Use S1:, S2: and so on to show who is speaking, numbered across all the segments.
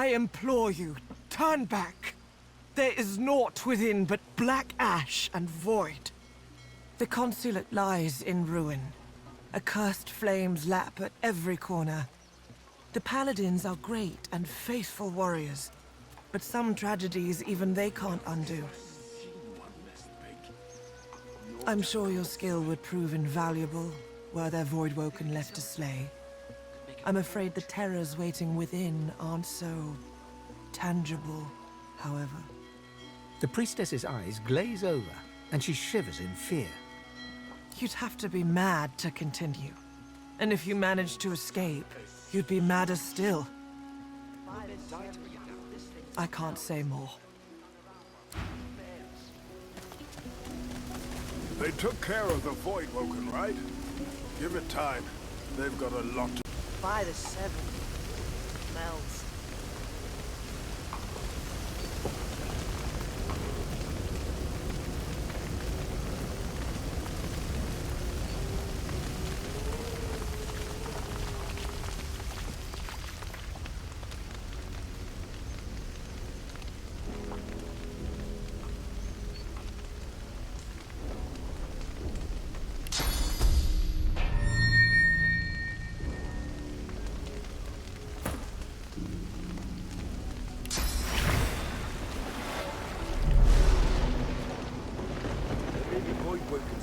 S1: I implore you, turn back. There is naught within but black ash and void. The consulate lies in ruin. Accursed flames lap at every corner. The paladins are great and faithful warriors, but some tragedies even they can't undo. I'm sure your skill would prove invaluable were there Voidwoken left to slay. I'm afraid the terrors waiting within aren't so tangible, however.
S2: The priestess's eyes glaze over, and she shivers in fear.
S1: You'd have to be mad to continue. And if you managed to escape, you'd be madder still. I can't say more.
S3: They took care of the Voidwoken, right? Give it time. They've got a lot to...
S4: By the 7. Smells.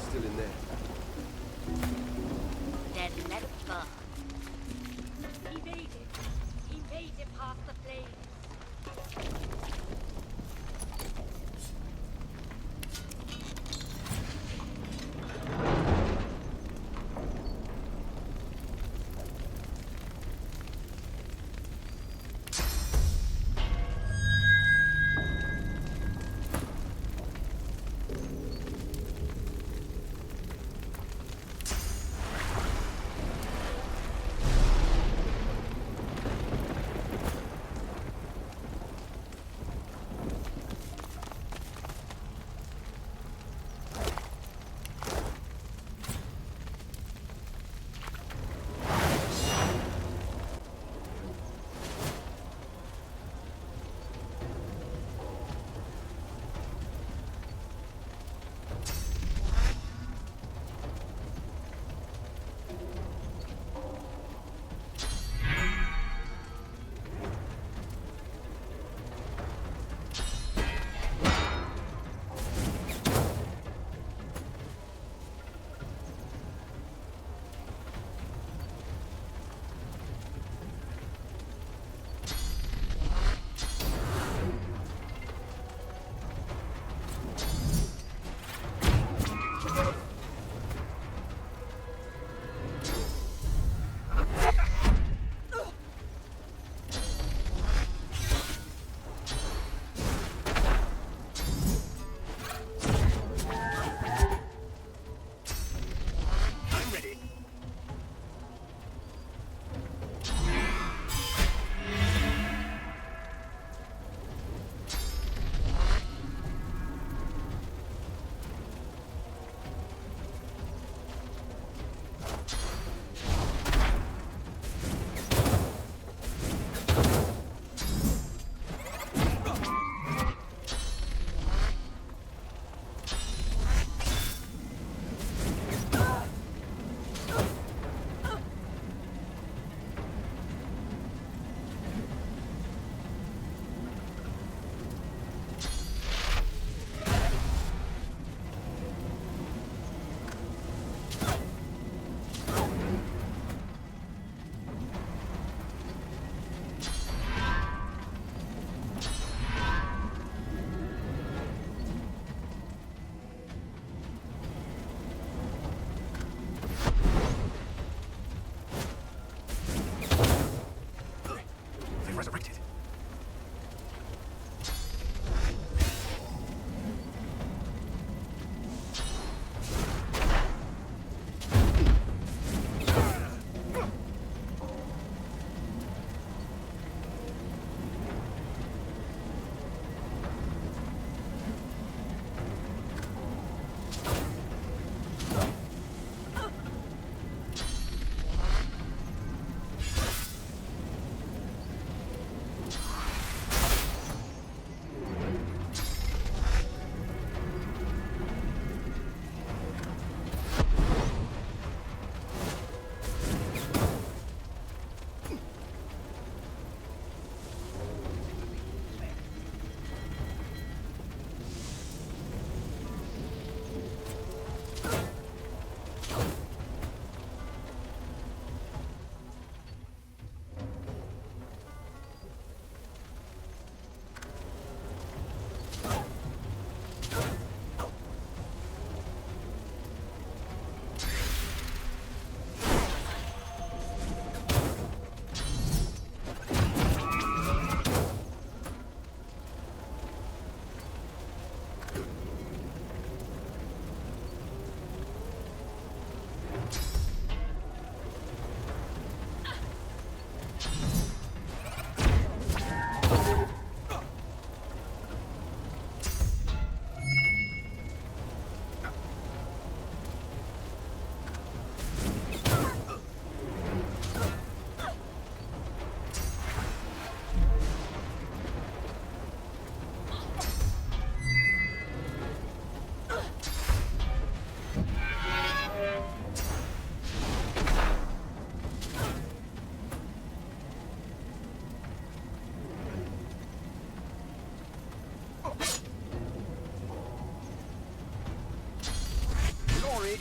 S5: Still in there.
S6: Then let's burn. He made it. He made it past the flames.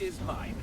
S7: is mine.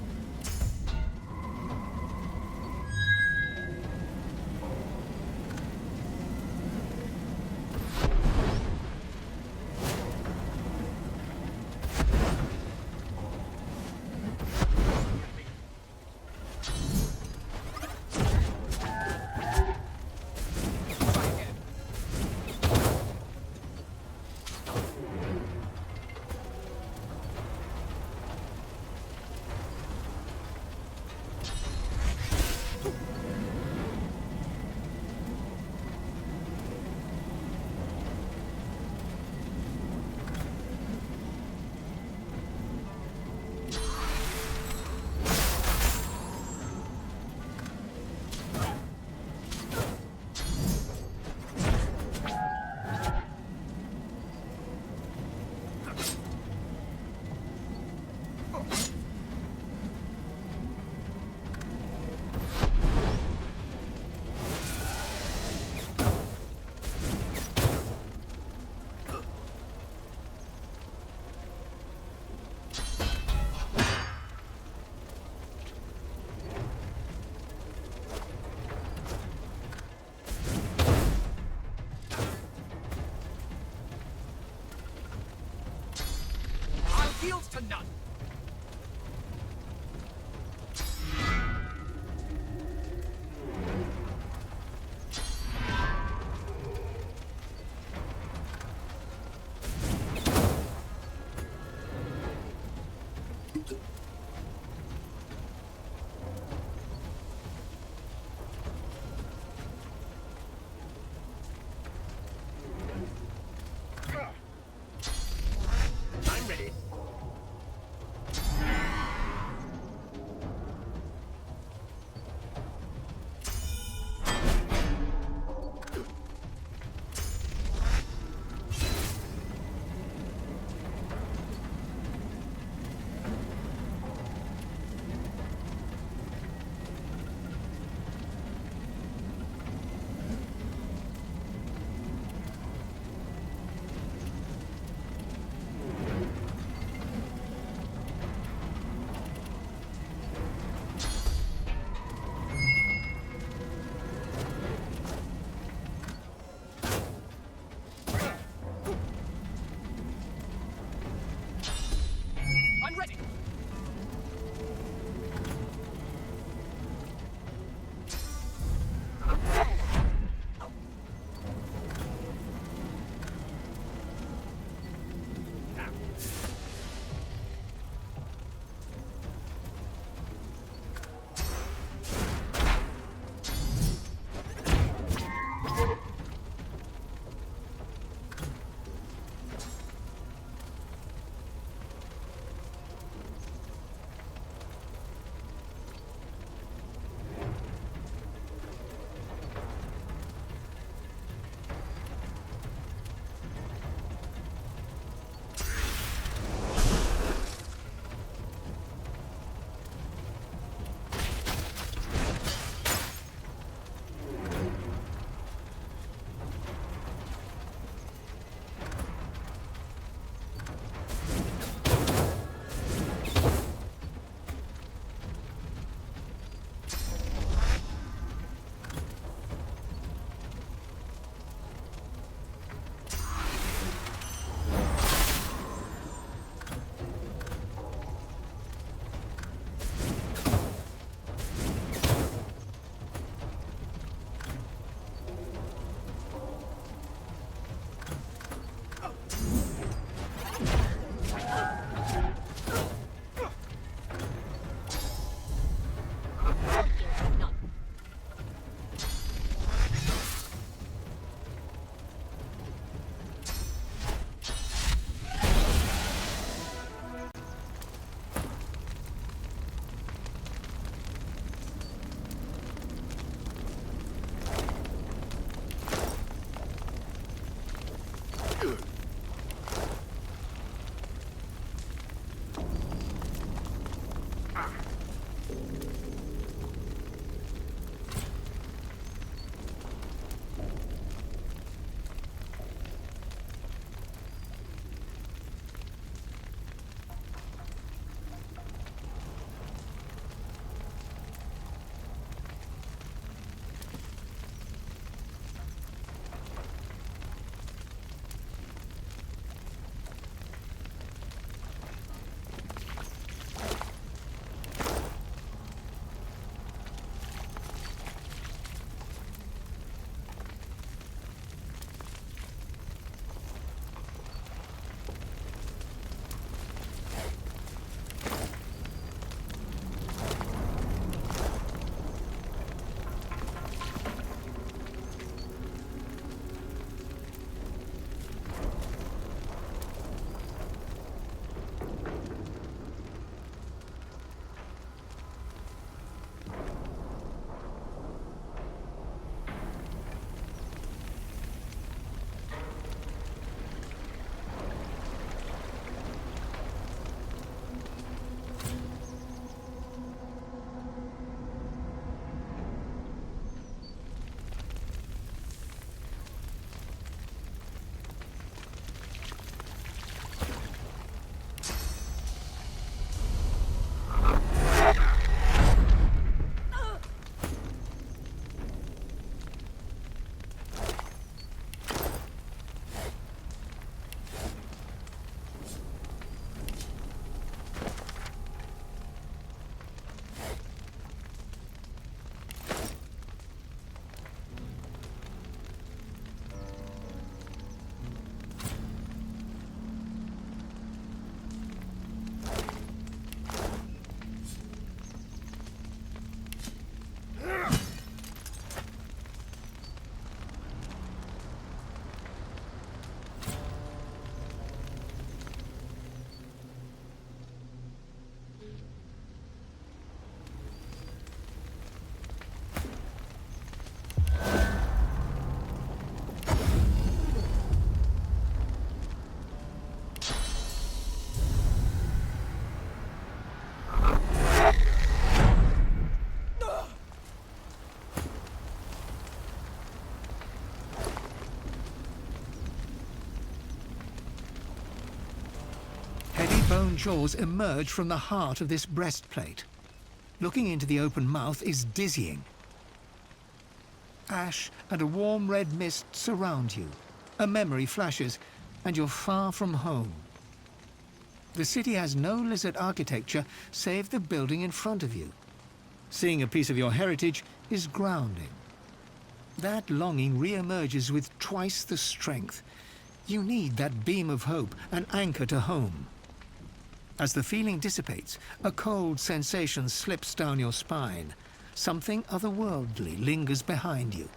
S7: Yields to none. I'm ready.
S2: stone jaws emerge from the heart of this breastplate. Looking into the open mouth is dizzying. Ash and a warm red mist surround you. A memory flashes, and you're far from home. The city has no lizard architecture save the building in front of you. Seeing a piece of your heritage is grounding. That longing re-emerges with twice the strength. You need that beam of hope, an anchor to home. As the feeling dissipates, a cold sensation slips down your spine. Something otherworldly lingers behind you.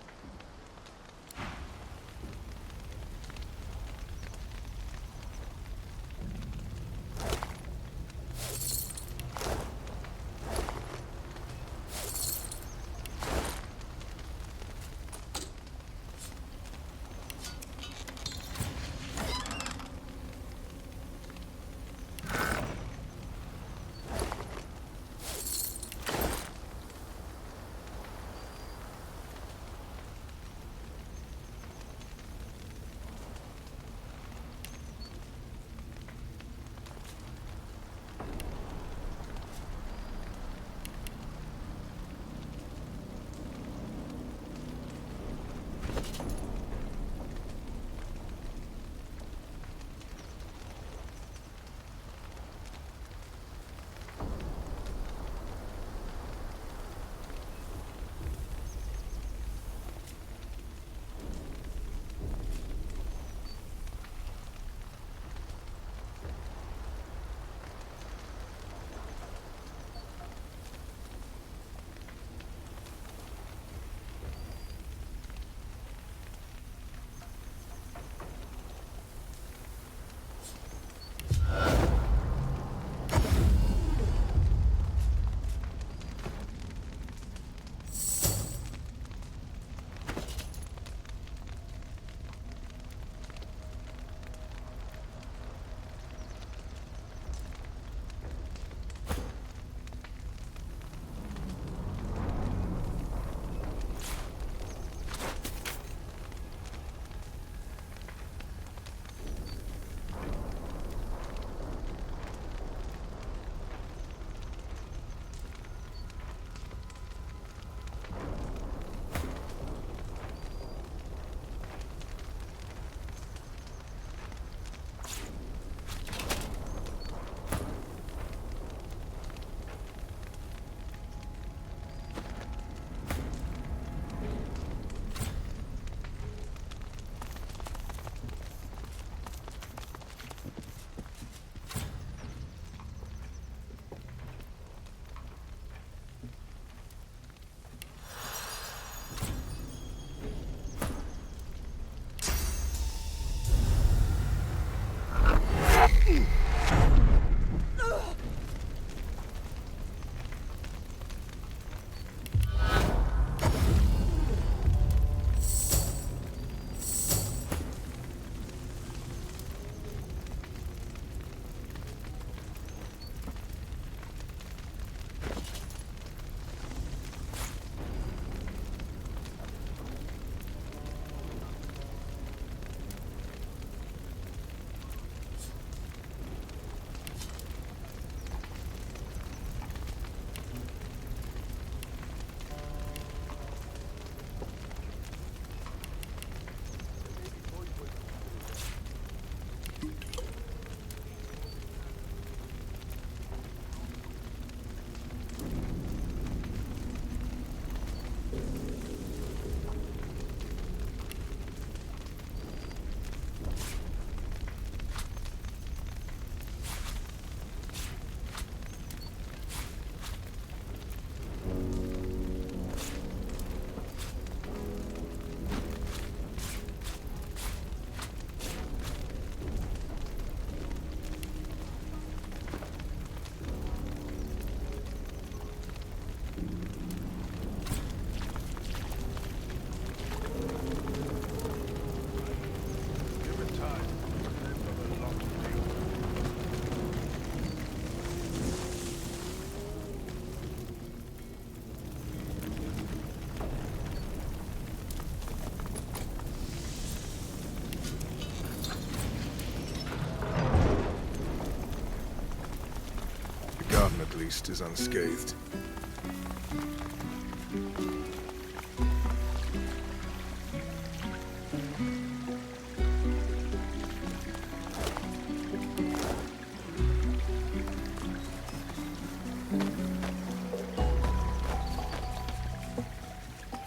S3: beast is unscathed.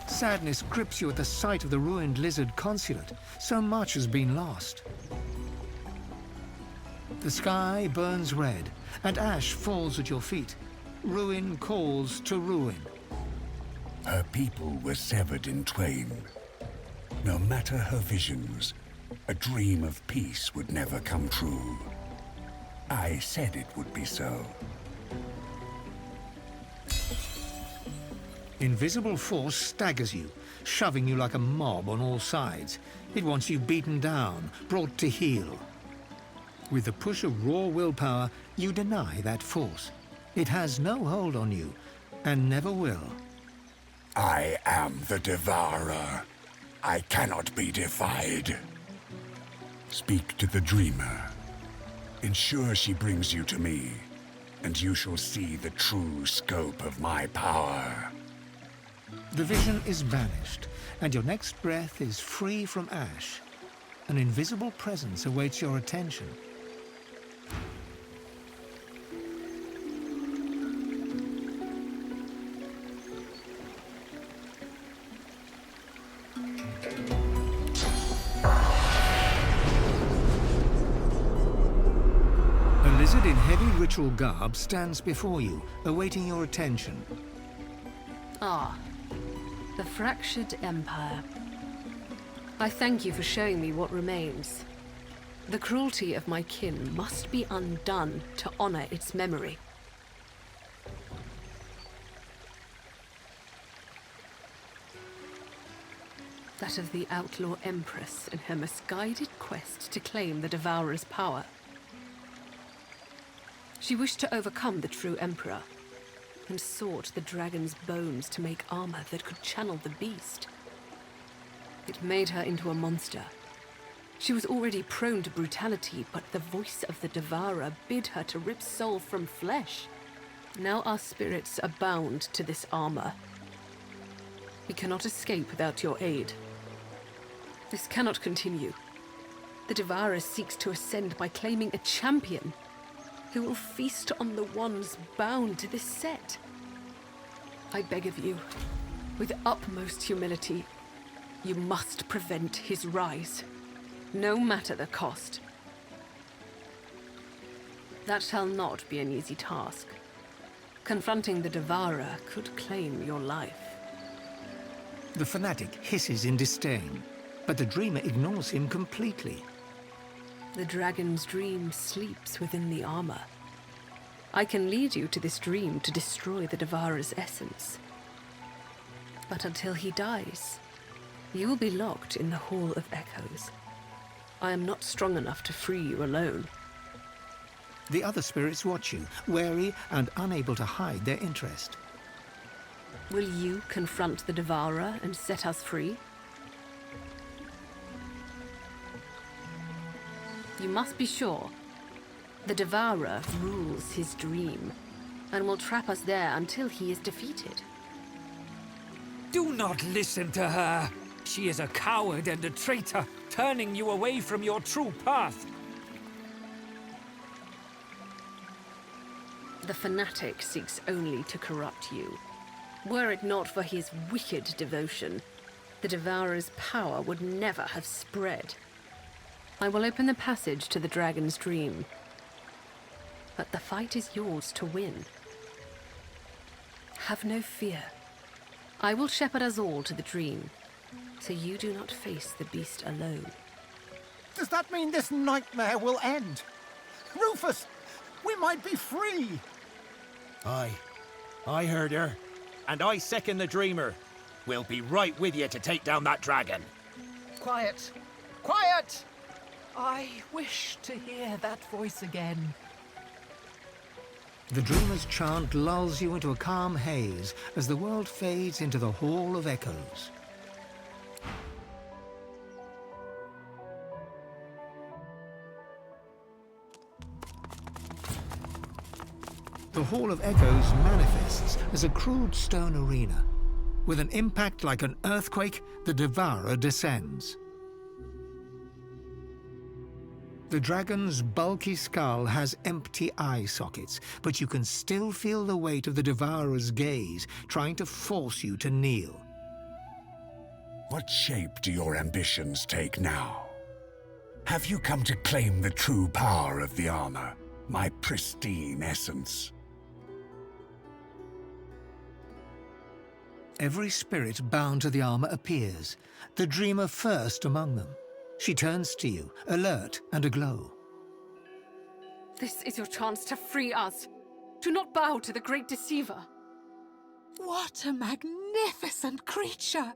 S2: Sadness grips you at the sight of the ruined lizard consulate. So much has been lost. The sky burns red, and ash falls at your feet. Ruin calls to ruin.
S8: Her people were severed in twain. No matter her visions, a dream of peace would never come true. I said it would be so.
S2: Invisible force staggers you, shoving you like a mob on all sides. It wants you beaten down, brought to heel. With the push of raw willpower, you deny that force. It has no hold on you, and never will.
S8: I am the Devourer. I cannot be defied. Speak to the Dreamer. Ensure she brings you to me, and you shall see the true scope of my power.
S2: The vision is banished, and your next breath is free from ash. An invisible presence awaits your attention. A lizard in heavy ritual garb stands before you, awaiting your attention.
S9: Ah, the fractured empire. I thank you for showing me what remains. The cruelty of my kin must be undone to honor its memory. That of the outlaw Empress in her misguided quest to claim the Devourer's power. She wished to overcome the true Emperor, and sought the dragon's bones to make armor that could channel the beast. It made her into a monster. She was already prone to brutality, but the voice of the Devourer bid her to rip soul from flesh. Now our spirits are bound to this armor. We cannot escape without your aid. This cannot continue. The Devourer seeks to ascend by claiming a champion who will feast on the ones bound to this set. I beg of you, with utmost humility, you must prevent his rise, no matter the cost. That shall not be an easy task. Confronting the Devourer could claim your life.
S2: The fanatic hisses in disdain, but the dreamer ignores him completely.
S9: The dragon's dream sleeps within the armor. I can lead you to this dream to destroy the Devourer's essence. But until he dies, you will be locked in the Hall of Echoes. I am not strong enough to free you alone.
S2: The other spirits watch you, wary and unable to hide their interest.
S9: Will you confront the Devourer and set us free? You must be sure. The Devourer rules his dream, and will trap us there until he is defeated.
S7: Do not listen to her. She is a coward and a traitor, turning you away from your true path.
S9: The fanatic seeks only to corrupt you. Were it not for his wicked devotion, the Devourer's power would never have spread. I will open the passage to the dragon's dream. But the fight is yours to win. Have no fear. I will shepherd us all to the dream, so you do not face the beast alone.
S10: Does that mean this nightmare will end? Rufus, we might be free!
S11: Aye, I heard her, and I second the dreamer. We'll be right with you to take down that dragon.
S7: Quiet! Quiet! I wish to hear that voice again.
S2: The dreamer's chant lulls you into a calm haze as the world fades into the Hall of Echoes. The Hall of Echoes manifests as a crude stone arena. With an impact like an earthquake, the Devourer descends. The dragon's bulky skull has empty eye sockets, but you can still feel the weight of the Devourer's gaze, trying to force you to kneel.
S8: What shape do your ambitions take now? Have you come to claim the true power of the armor, my pristine essence?
S2: Every spirit bound to the armor appears, the Dreamer first among them. She turns to you, alert and aglow.
S9: This is your chance to free us. Do not bow to the Great Deceiver.
S12: What a magnificent creature!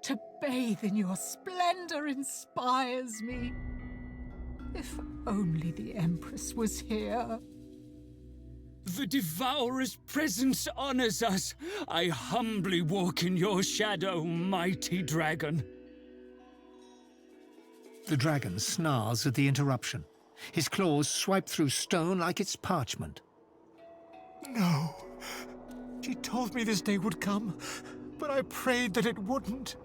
S12: To bathe in your splendor inspires me. If only the Empress was here.
S7: The Devourer's presence honors us. I humbly walk in your shadow, mighty dragon.
S2: The dragon snarls at the interruption. His claws swipe through stone like it's parchment.
S10: No. She told me this day would come, but I prayed that it wouldn't.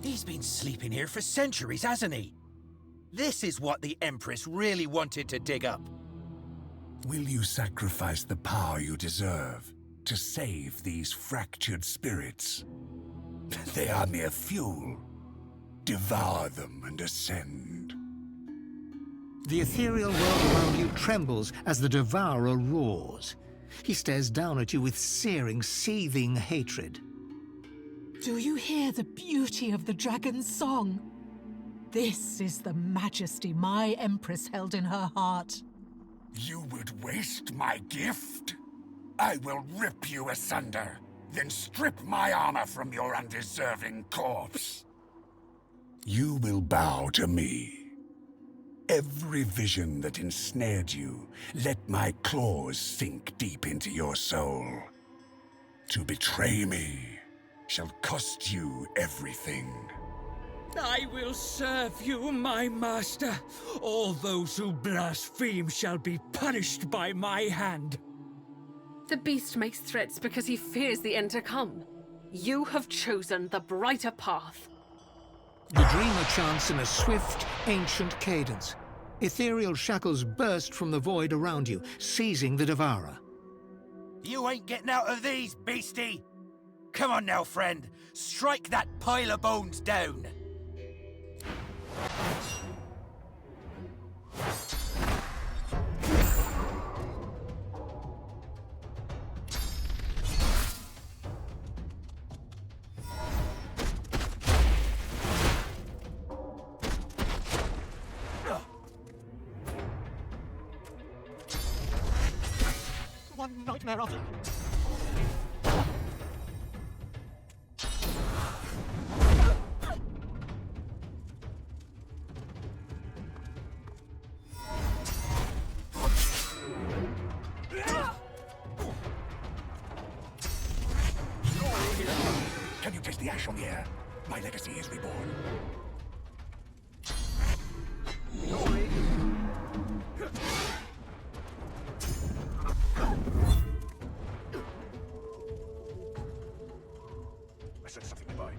S11: He's been sleeping here for centuries, hasn't he? This is what the Empress really wanted to dig up.
S8: Will you sacrifice the power you deserve to save these fractured spirits? They are mere fuel. Devour them and ascend.
S2: The ethereal world around you trembles as the Devourer roars. He stares down at you with searing, seething hatred.
S12: Do you hear the beauty of the dragon's song? This is the majesty my Empress held in her heart.
S8: You would waste my gift? I will rip you asunder, then strip my armor from your undeserving corpse. You will bow to me. Every vision that ensnared you, let my claws sink deep into your soul. To betray me shall cost you everything.
S7: I will serve you, my master. All those who blaspheme shall be punished by my hand.
S9: The beast makes threats because he fears the end to come. You have chosen the brighter path.
S2: The Dreamer chants in a swift, ancient cadence. Ethereal shackles burst from the void around you, seizing the Devourer.
S11: You ain't getting out of these, beastie! Come on now, friend. Strike that pile of bones down.
S10: One nightmare after...
S8: Can you taste the ash on the air? My legacy is reborn. I said something nearby.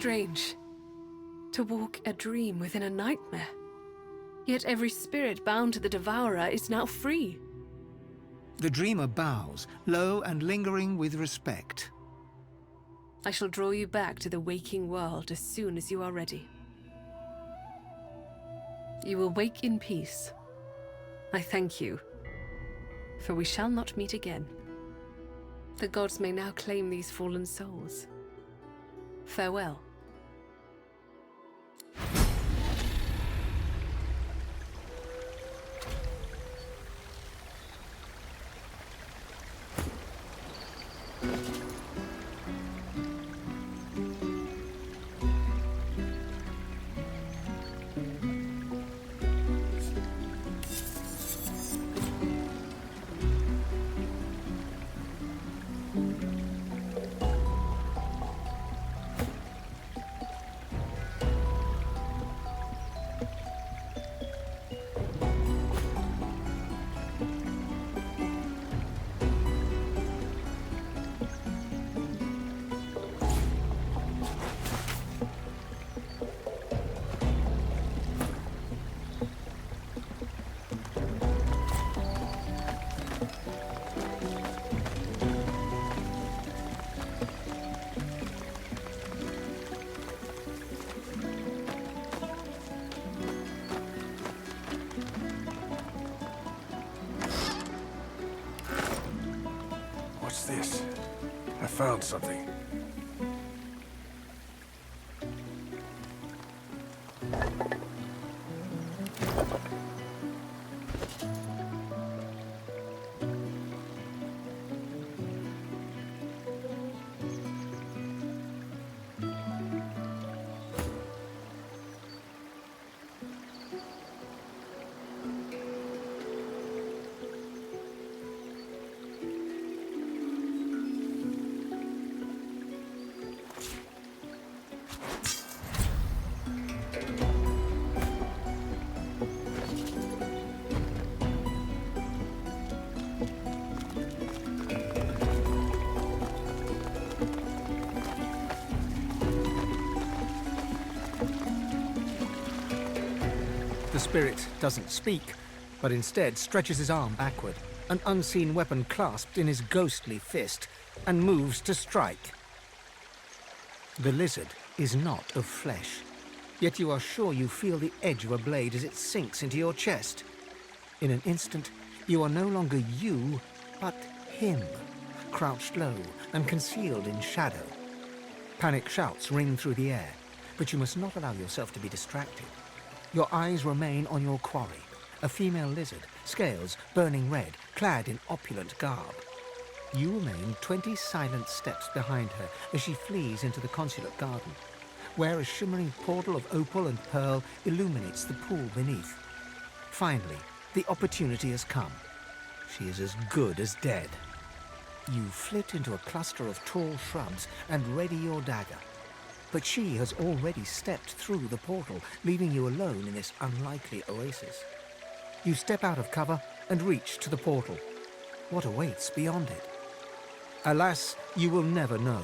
S9: strange. To walk a dream within a nightmare. Yet every spirit bound to the Devourer is now free.
S2: The dreamer bows, low and lingering with respect.
S9: I shall draw you back to the waking world as soon as you are ready. You will wake in peace. I thank you, for we shall not meet again. The gods may now claim these fallen souls. Farewell.
S3: What's this? I found something.
S2: The spirit doesn't speak, but instead stretches his arm backward, an unseen weapon clasped in his ghostly fist, and moves to strike. The lizard is not of flesh, yet you are sure you feel the edge of a blade as it sinks into your chest. In an instant, you are no longer you, but him, crouched low and concealed in shadow. Panic shouts ring through the air, but you must not allow yourself to be distracted. Your eyes remain on your quarry, a female lizard, scales burning red, clad in opulent garb. You remain 20 silent steps behind her as she flees into the consulate garden, where a shimmering portal of opal and pearl illuminates the pool beneath. Finally, the opportunity has come. She is as good as dead. You flit into a cluster of tall shrubs and ready your dagger. But she has already stepped through the portal, leaving you alone in this unlikely oasis. You step out of cover and reach to the portal. What awaits beyond it? Alas, you will never know,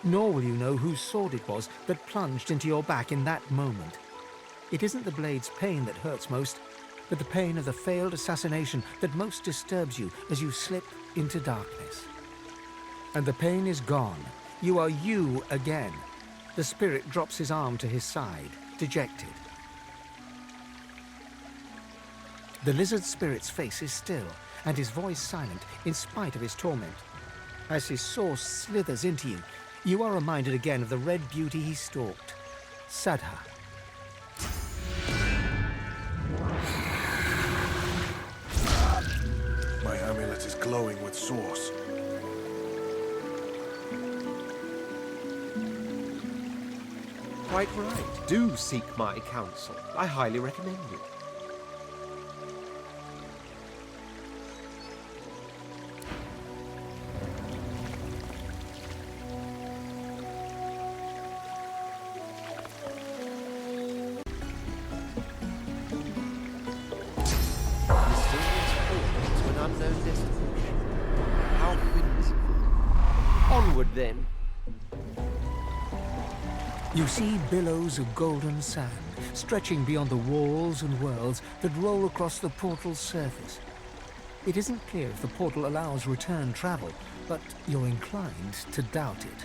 S2: nor will you know whose sword it was that plunged into your back in that moment. It isn't the blade's pain that hurts most, but the pain of the failed assassination that most disturbs you as you slip into darkness. And the pain is gone. You are you again. The spirit drops his arm to his side, dejected. The lizard spirit's face is still, and his voice silent in spite of his torment. As his source slithers into you, you are reminded again of the red beauty he stalked, Sadha.
S3: My amulet is glowing with source.
S13: Quite right. Do seek my counsel. I highly recommend it. Mysterious portal to an unknown destination. How whimsical. Onward then.
S2: You see billows of golden sand stretching beyond the walls and worlds that roll across the portal's surface. It isn't clear if the portal allows return travel, but you're inclined to doubt it.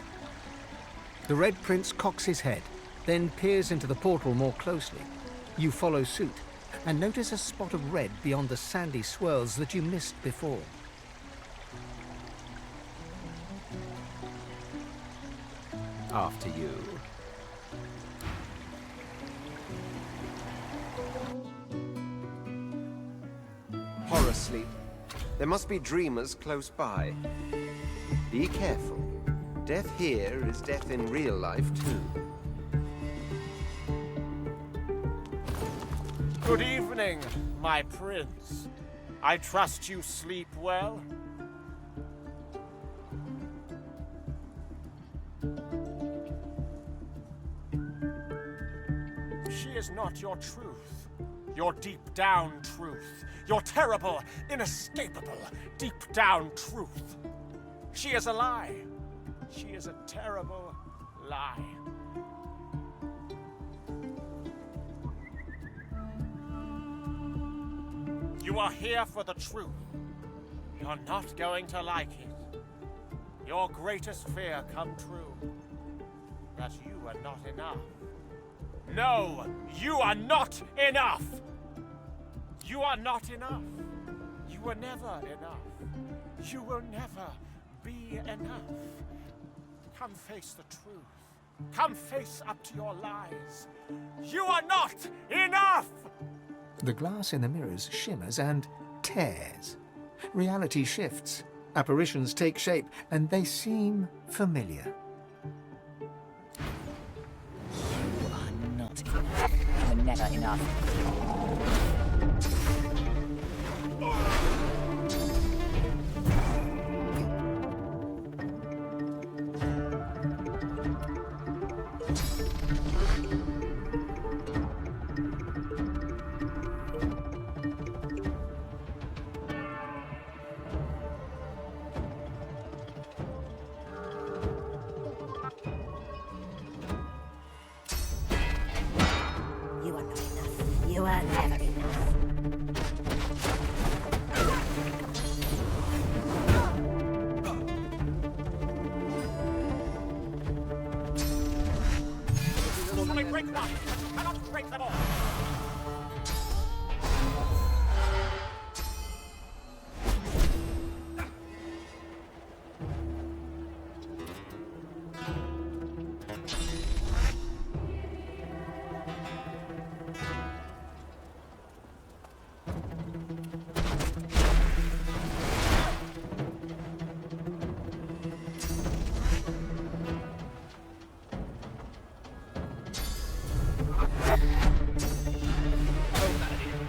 S2: The Red Prince cocks his head, then peers into the portal more closely. You follow suit, and notice a spot of red beyond the sandy swirls that you missed before.
S13: After you. Horror sleep. There must be dreamers close by. Be careful. Death here is death in real life, too.
S14: Good evening, my prince. I trust you sleep well? She is not your truth. Your deep-down truth. Your terrible, inescapable, deep-down truth. She is a lie. She is a terrible lie. You are here for the truth. You're not going to like it. Your greatest fear come true. That you are not enough. No, you are not enough! You are not enough. You were never enough. You will never be enough. Come face the truth. Come face up to your lies. You are not enough!
S2: The glass in the mirrors shimmers and tears. Reality shifts. Apparitions take shape, and they seem familiar.
S15: You are not enough. You were never enough. You are not enough. You are never enough.
S14: Only break one. Cannot break them all.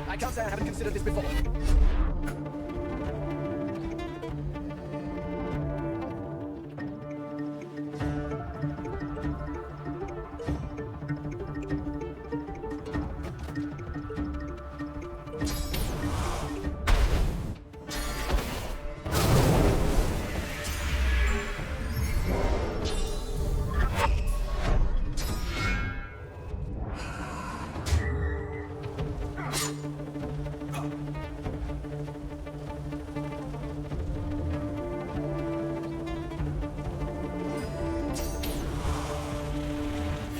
S16: I can't say I haven't considered this before.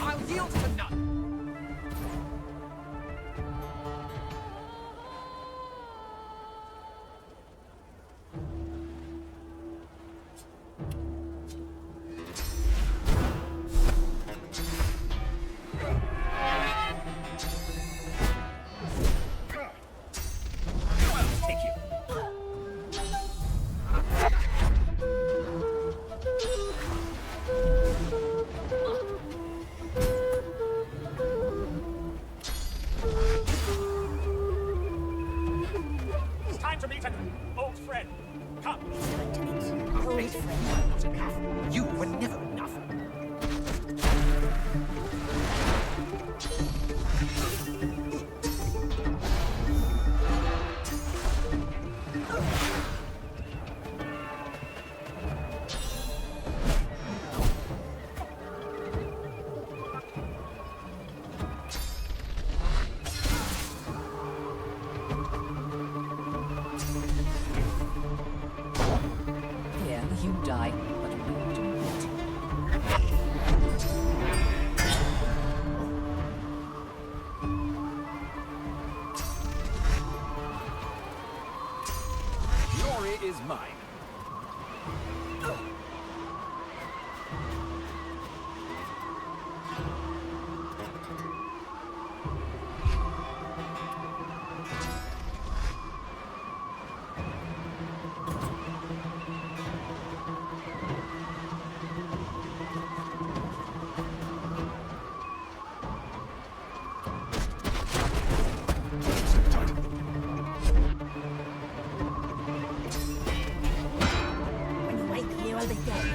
S16: I'll yield to none. Take you.
S14: It's time to meet an old friend. Come.
S15: Old friend.
S14: Not enough. You were never enough.
S16: is mine.
S6: When you wake here, I'll be dead.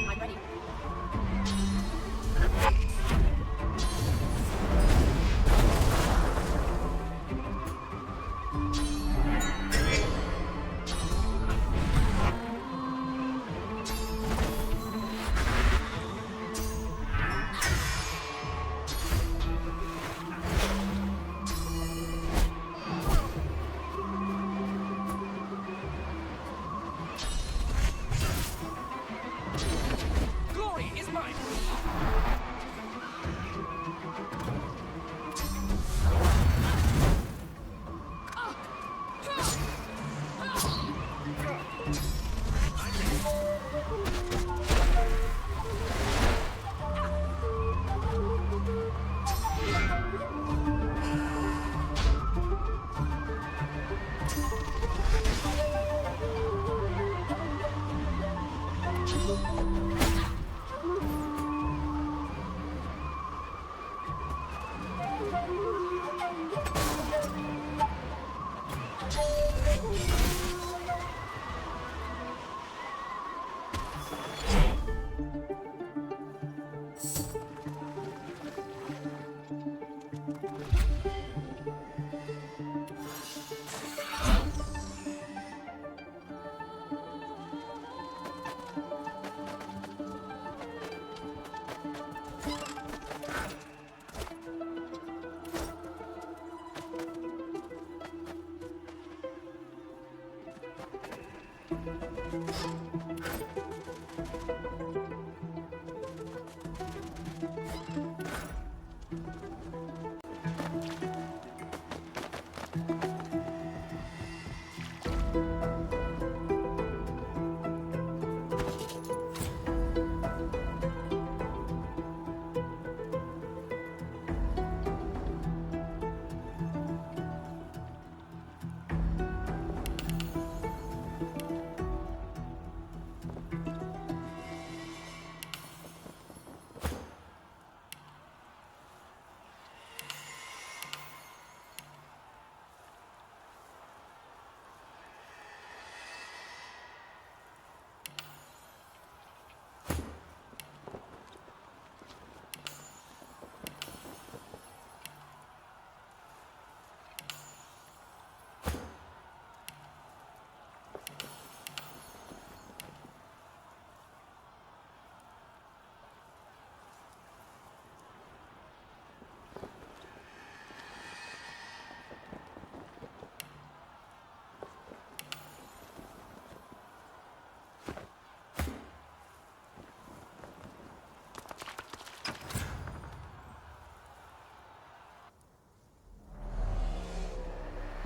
S6: I'm ready.
S16: Glory is mine.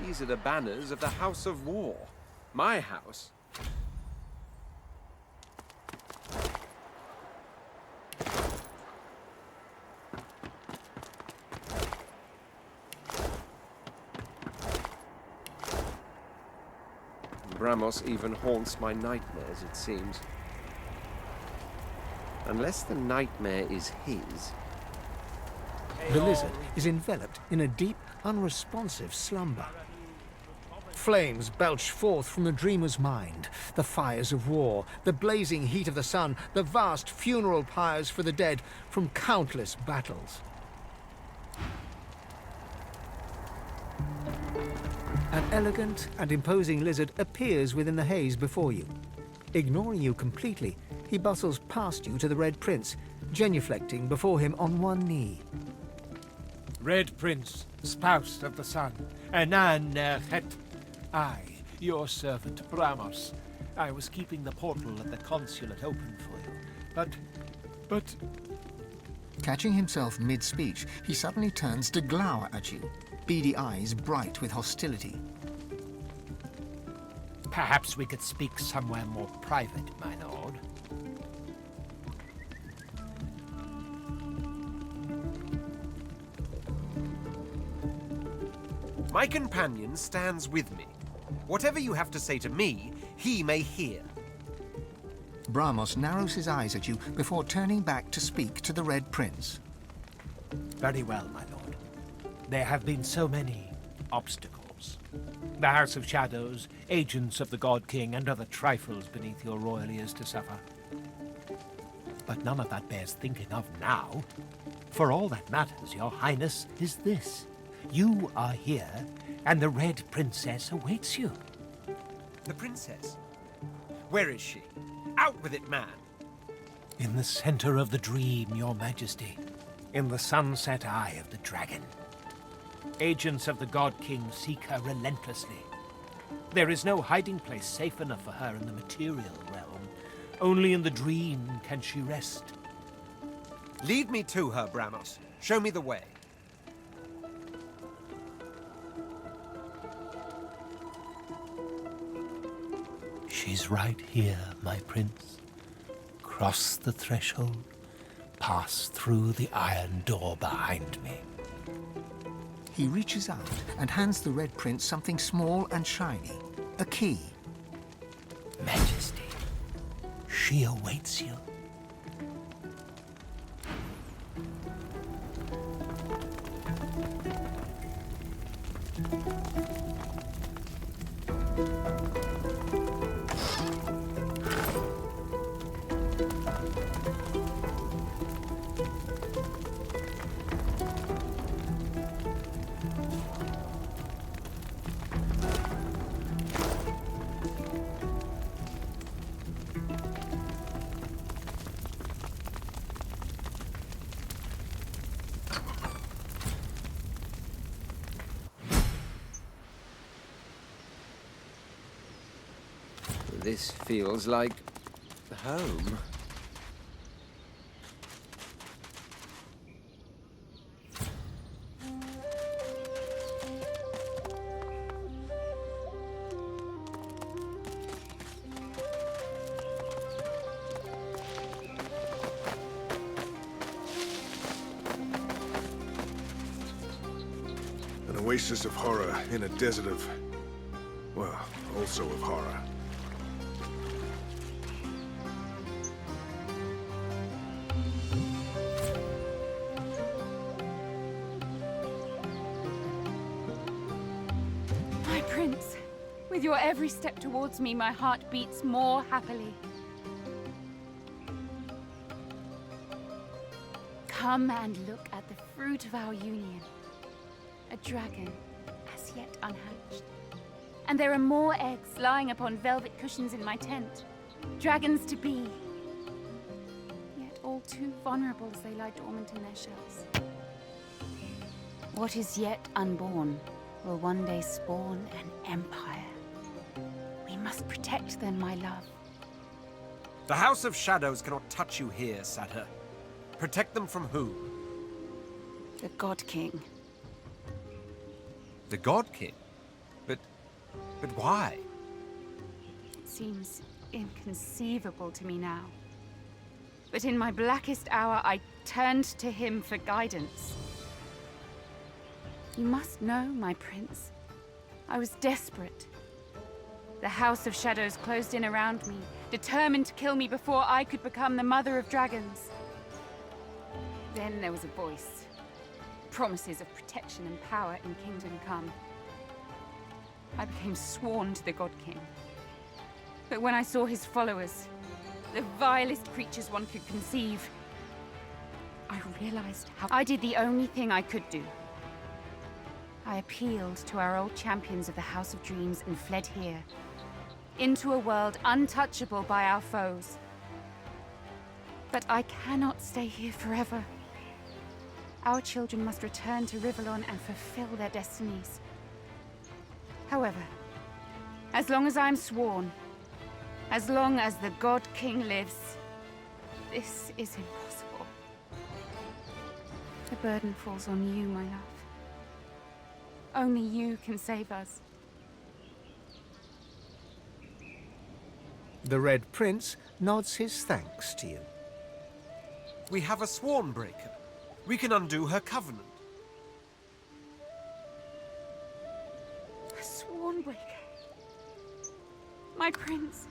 S13: These are the banners of the House of War. My house. Bramos even haunts my nightmares, it seems. Unless the nightmare is his,
S2: The lizard is enveloped in a deep, unresponsive slumber. Flames belch forth from the dreamer's mind. The fires of war, the blazing heat of the sun, the vast funeral pyres for the dead from countless battles. An elegant and imposing lizard appears within the haze before you. Ignoring you completely, he bustles past you to the Red Prince, genuflecting before him on one knee.
S11: Red Prince, spouse of the sun, Anan Het. I, your servant Bramos. I was keeping the portal at the consulate open for you, but...
S2: Catching himself mid-speech, he suddenly turns to glower at you, beady eyes bright with hostility.
S11: Perhaps we could speak somewhere more private, my lord.
S13: My companion stands with me. Whatever you have to say to me, he may hear.
S2: Bramos narrows his eyes at you before turning back to speak to the Red Prince.
S11: Very well, my lord. There have been so many obstacles. The House of Shadows, agents of the God King, and other trifles beneath your royal ears to suffer. But none of that bears thinking of now. For all that matters, your highness, is this. You are here, and the Red Princess awaits you.
S13: The princess? Where is she? Out with it, man!
S11: In the center of the dream, your majesty. In the sunset eye of the dragon. Agents of the God King seek her relentlessly. There is no hiding place safe enough for her in the material realm. Only in the dream can she rest.
S13: Lead me to her, Bramos. Show me the way.
S11: She's right here, my prince. Cross the threshold, pass through the iron door behind me.
S2: He reaches out and hands the Red Prince something small and shiny, a key.
S11: Majesty, she awaits you.
S13: This feels like home.
S3: An oasis of horror in a desert of... well, also of horror.
S6: My prince, with your every step towards me, my heart beats more happily. Come and look at the fruit of our union. A dragon, as yet unhatched. And there are more eggs lying upon velvet cushions in my tent. Dragons to be. Yet all too vulnerable as they lie dormant in their shells. What is yet unborn will one day spawn an empire. We must protect them, my love.
S13: The House of Shadows cannot touch you here, Satyr. Protect them from who?
S6: The God King.
S13: The God King? But why?
S6: It seems inconceivable to me now. But in my blackest hour, I turned to him for guidance. You must know, my prince, I was desperate. The House of Shadows closed in around me, determined to kill me before I could become the mother of dragons. Then there was a voice. promises of protection and power in Kingdom Come. I became sworn to the God King. But when I saw his followers, the vilest creatures one could conceive, I realized how I did the only thing I could do. I appealed to our old champions of the House of Dreams and fled here, into a world untouchable by our foes. But I cannot stay here forever. Our children must return to Rivellon and fulfill their destinies. However, as long as I am sworn, as long as the God King lives, this is impossible. The burden falls on you, my love. Only you can save us.
S2: The Red Prince nods his thanks to you.
S17: We have a sworn breaker. We can undo her covenant.
S6: A sworn breaker. My prince.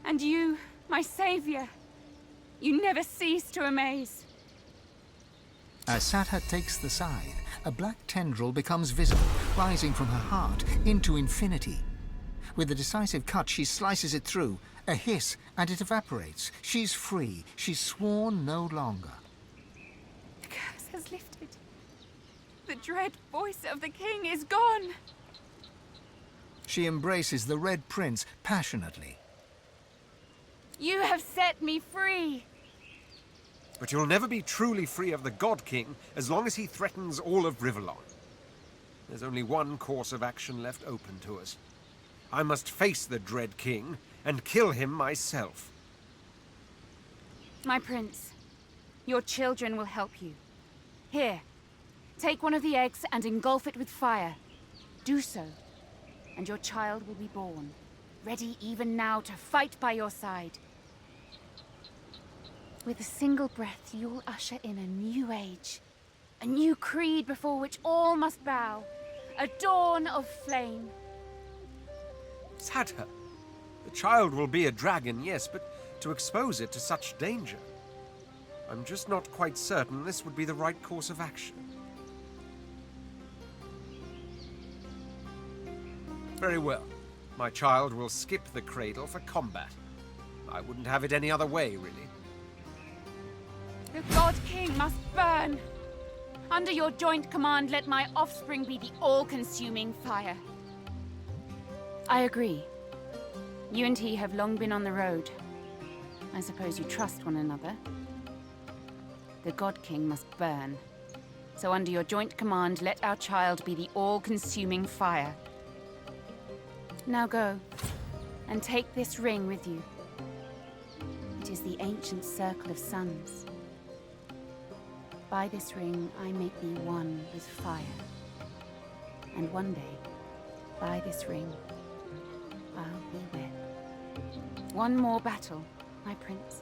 S6: And you, my savior. You never cease to amaze.
S2: As Satha takes the scythe, a black tendril becomes visible, rising from her heart into infinity. With a decisive cut, she slices it through. A hiss, and it evaporates. She's free. She's sworn no longer.
S6: The curse has lifted. The dread voice of the king is gone.
S2: She embraces the Red Prince passionately.
S6: You have set me free.
S17: But you'll never be truly free of the God King as long as he threatens all of Rivellon. There's only one course of action left open to us. I must face the Dread King and kill him myself.
S6: My prince, your children will help you. Here, take one of the eggs and engulf it with fire. Do so, and your child will be born, ready even now to fight by your side. With a single breath, you'll usher in a new age, a new creed before which all must bow, a dawn of flame.
S17: Satha, the child will be a dragon, yes, but to expose it to such danger, I'm just not quite certain this would be the right course of action. Very well. My child will skip the cradle for combat. I wouldn't have it any other way, really.
S6: The God King must burn. Under your joint command, let my offspring be the all-consuming fire. I agree. You and he have long been on the road. I suppose you trust one another. The God King must burn. So under your joint command, let our child be the all-consuming fire. Now go, and take this ring with you. It is the ancient circle of suns. By this ring, I make thee one with fire. And one day, by this ring, I'll be wed. One more battle, my prince.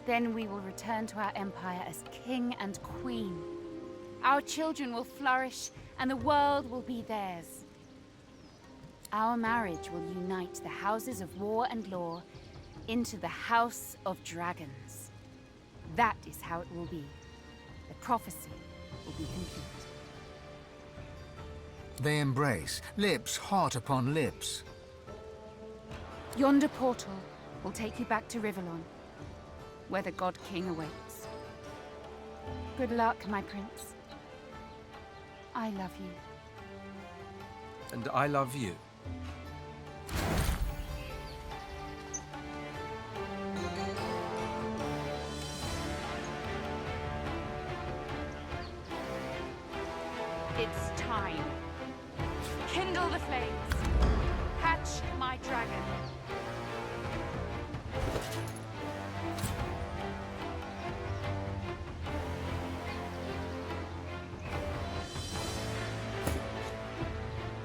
S6: Then we will return to our empire as king and queen. Our children will flourish, and the world will be theirs. Our marriage will unite the houses of war and law into the House of Dragons. That is how it will be. The prophecy will be complete.
S2: They embrace, lips hot upon lips.
S6: Yonder portal will take you back to Rivellon, where the God King awaits. Good luck, my prince. I love you.
S17: And I love you.
S6: It's time. Kindle the flames. Hatch my dragon.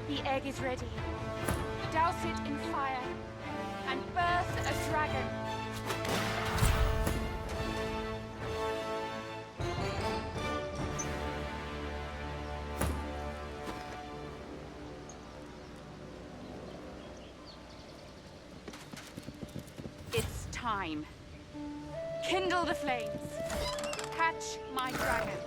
S6: The egg is ready. Douse it in fire and birth a dragon. It's time. Kindle the flames. Hatch my dragon.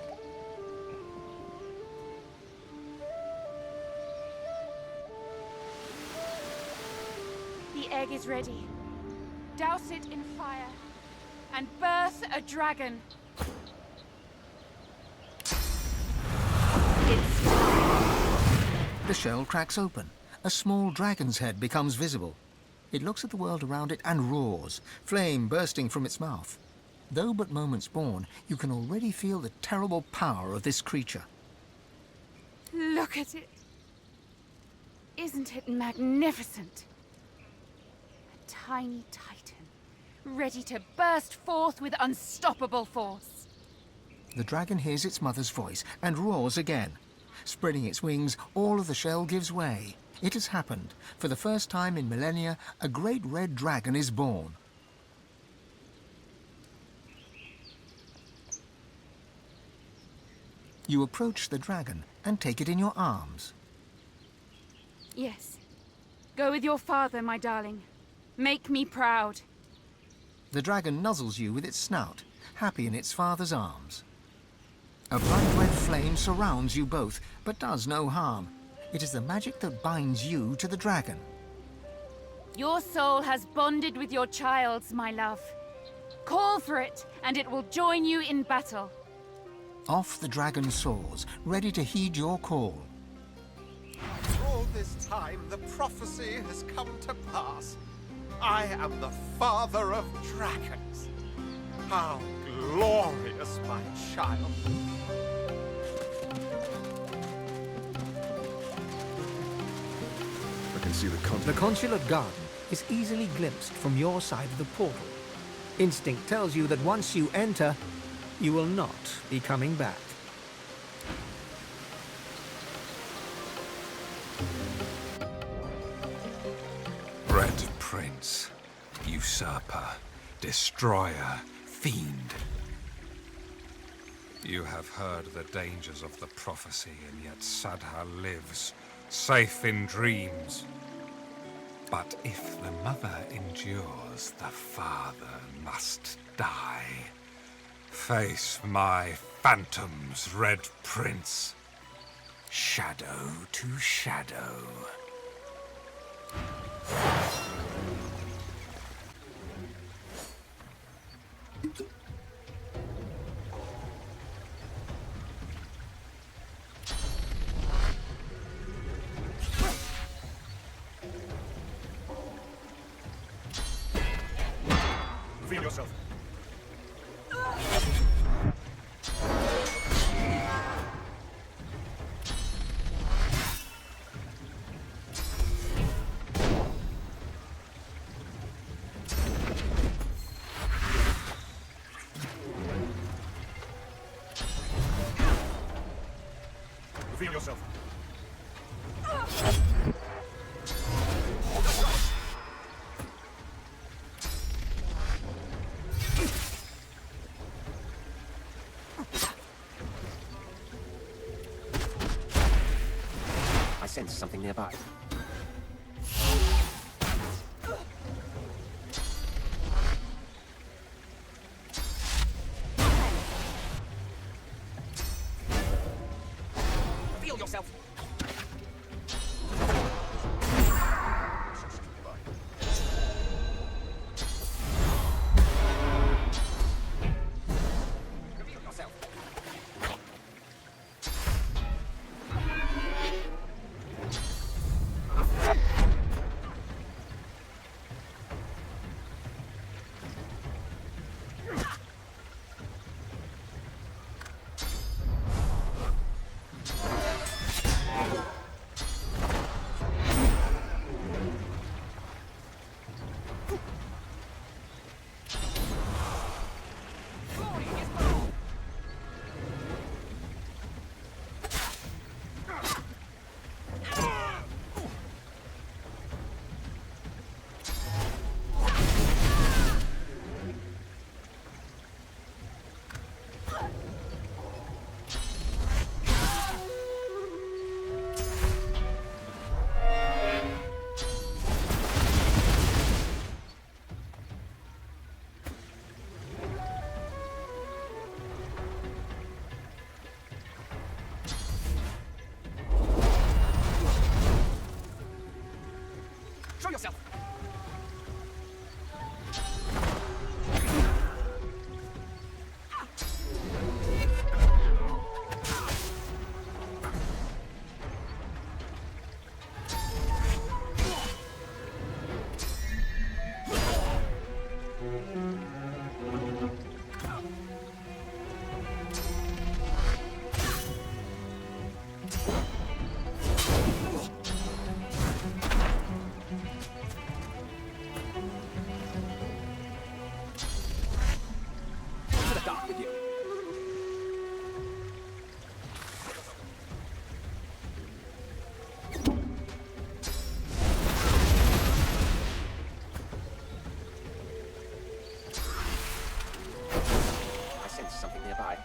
S6: the egg is ready, douse it in fire, and birth a dragon.
S2: The shell cracks open. A small dragon's head becomes visible. It looks at the world around it and roars, flame bursting from its mouth. Though but moments born, you can already feel the terrible power of this creature.
S6: Look at it. Isn't it magnificent? A tiny titan, ready to burst forth with unstoppable force.
S2: The dragon hears its mother's voice and roars again. Spreading its wings, all of the shell gives way. It has happened. For the first time in millennia, a great red dragon is born. You approach the dragon and take it in your arms.
S6: Yes. Go with your father, my darling. Make me proud.
S2: The dragon nuzzles you with its snout, happy in its father's arms. A bright red flame surrounds you both, but does no harm. It is the magic that binds you to the dragon.
S6: Your soul has bonded with your child's, my love. Call for it, and it will join you in battle.
S2: Off the dragon soars, ready to heed your call.
S14: After all this time, the prophecy has come to pass. I am the father of dragons. How glorious, my child.
S3: I can see the
S2: The consulate garden is easily glimpsed from your side of the portal. Instinct tells you that once you enter, you will not be coming back.
S8: Red Prince, usurper, destroyer, fiend. You have heard the dangers of the prophecy, and yet Sadha lives, safe in dreams. But if the mother endures, the father must die. Face my phantoms, Red Prince. Shadow to shadow.
S14: Reveal yourself. Reveal yourself.
S13: I sense something nearby.
S16: Reveal yourself. Reveal yourself. something nearby.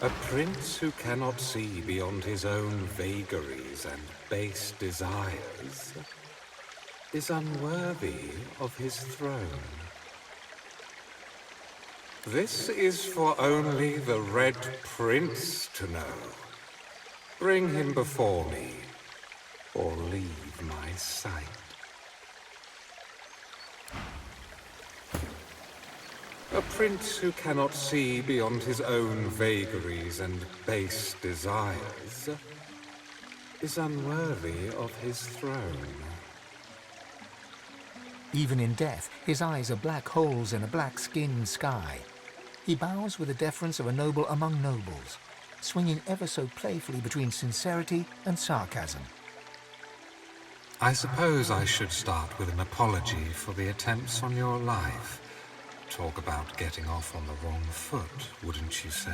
S18: A prince who cannot see beyond his own vagaries and base desires is unworthy of his throne. This is for only the Red Prince to know. Bring him before me, or leave my sight. A prince who cannot see beyond his own vagaries and base desires is unworthy of his throne.
S2: Even in death, his eyes are black holes in a black-skinned sky. He bows with the deference of a noble among nobles, swinging ever so playfully between sincerity and sarcasm.
S18: I suppose I should start with an apology for the attempts on your life. Talk about getting off on the wrong foot, wouldn't you say?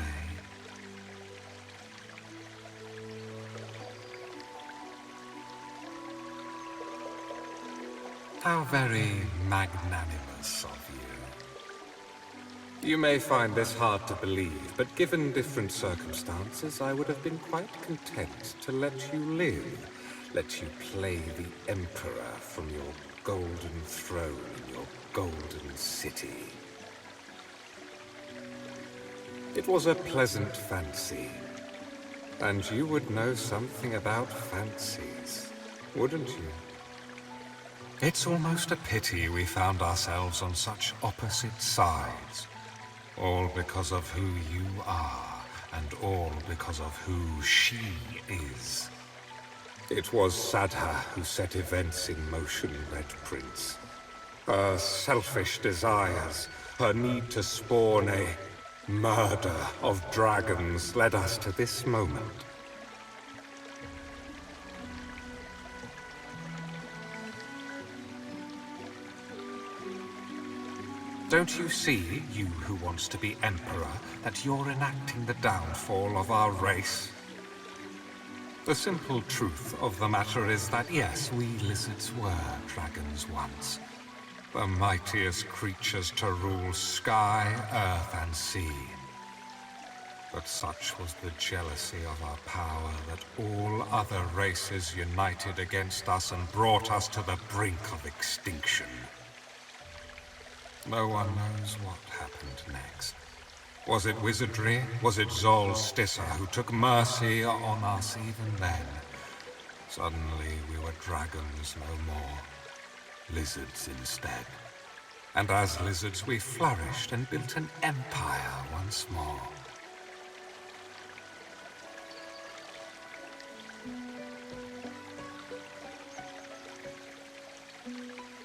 S18: How very magnanimous of you. You may find this hard to believe, but given different circumstances, I would have been quite content to let you live, let you play the Emperor from your golden throne in your golden city. It was a pleasant fancy. And you would know something about fancies, wouldn't you? It's almost a pity we found ourselves on such opposite sides. All because of who you are, and all because of who she is. It was Sadha who set events in motion, Red Prince. Her selfish desires, her need to spawn a murder of dragons led us to this moment. Don't you see, you who wants to be Emperor, that you're enacting the downfall of our race? The simple truth of the matter is that yes, we lizards were dragons once. The mightiest creatures to rule sky, earth, and sea. But such was the jealousy of our power that all other races united against us and brought us to the brink of extinction. No one knows what happened next. Was it wizardry? Was it Zol Stissa who took mercy on us even then? Suddenly we were dragons no more. Lizards instead. And as lizards we flourished and built an empire once more.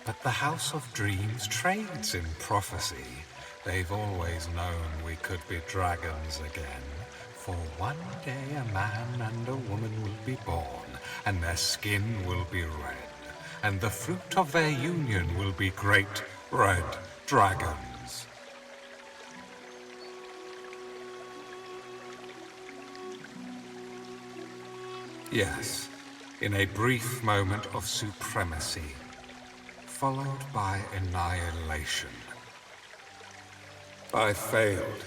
S18: But the House of Dreams trades in prophecy. They've always known we could be dragons again. For one day a man and a woman will be born, and their skin will be red, and the fruit of their union will be great red dragons. Yes, in a brief moment of supremacy, followed by annihilation. I failed.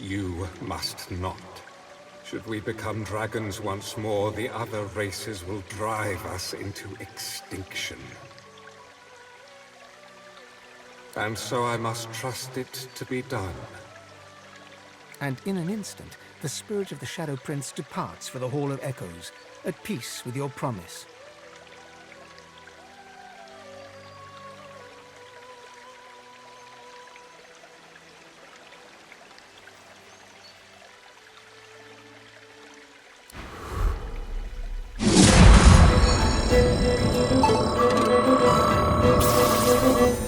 S18: You must not. Should we become dragons once more, the other races will drive us into extinction. And so I must trust it to be done.
S2: And in an instant, the spirit of the Shadow Prince departs for the Hall of Echoes, at peace with your promise.
S19: Thank you.